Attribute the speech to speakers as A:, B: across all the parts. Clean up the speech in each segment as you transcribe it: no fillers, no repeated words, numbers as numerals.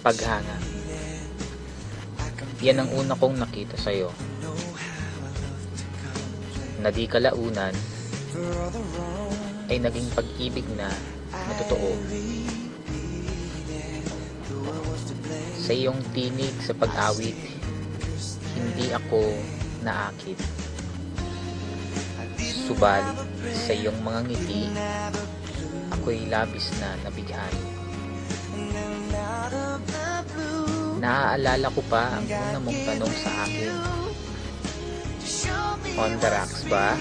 A: Paghanga. Yan ang una kong nakita sa'yo, na di kalaunan ay naging pag-ibig na totoo. Sa iyong tinig sa pag-awit, hindi ako naakit. Subalit sa iyong mga ngiti, ako'y labis na nabighani. Naaalala ko pa ang una mong tanong sa akin, on the rocks ba?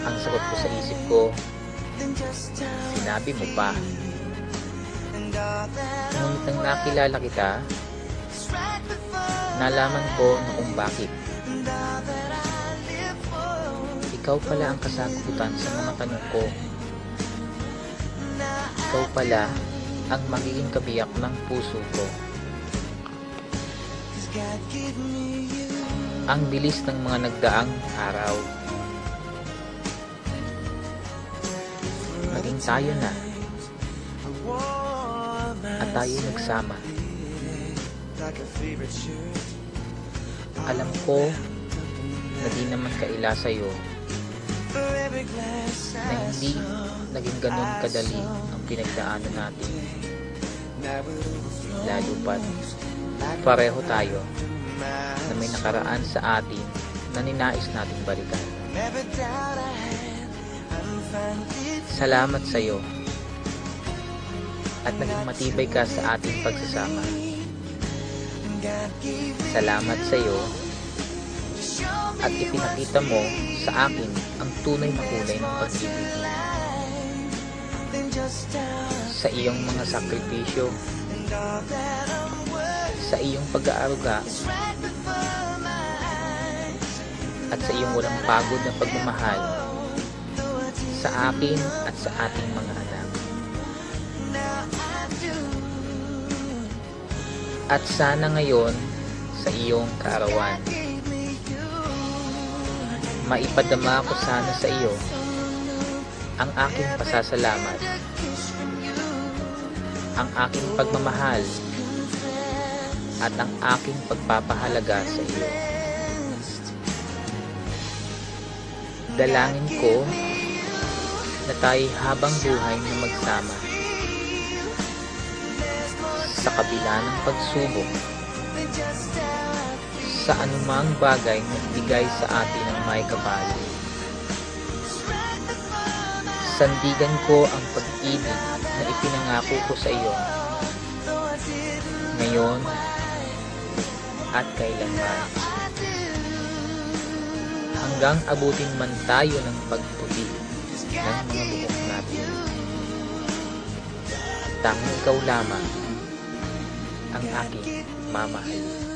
A: Ang sagot ko sa isip ko, sinabi mo pa. Ngunit nang nakilala kita, nalaman ko na kung bakit. Ikaw pala ang kasagutan sa mga tanong ko. Ikaw pala ang magiging kabiyak ng puso ko. Ang bilis ng mga nagdaang araw. Maging tayo na. At tayo nagsama. Alam ko na di naman kaila sa'yo, na hindi naging ganun kadali ang pinagdaanan natin. Lalo pat pareho tayo na may nakaraan sa atin na ninais nating balikan. Salamat sa'yo at naging matibay ka sa ating pagsasama. Salamat sa'yo at ipinakita mo sa akin ang tunay na kulay ng pag-ibig. Sa iyong mga sakripisyo, sa iyong pag-aaruga, at sa iyong walang pagod na pagmamahal sa akin at sa ating mga anak. At sana ngayon sa iyong kaarawan, maipadama ko sana sa iyo ang aking pasasalamat, ang aking pagmamahal, at ang aking pagpapahalaga sa iyo. Dalangin ko na tayo habang buhay na magsama sa kabila ng pagsubok, sa anumang bagay na ibigay sa atin ng may kapal. Sandigan ko ang pag-ibig na ipinangako ko sa iyo ngayon at kailanman, hanggang abutin man tayo ng pagputi ng mga buhok natin. Tanging ikaw lamang ang aking mamahal.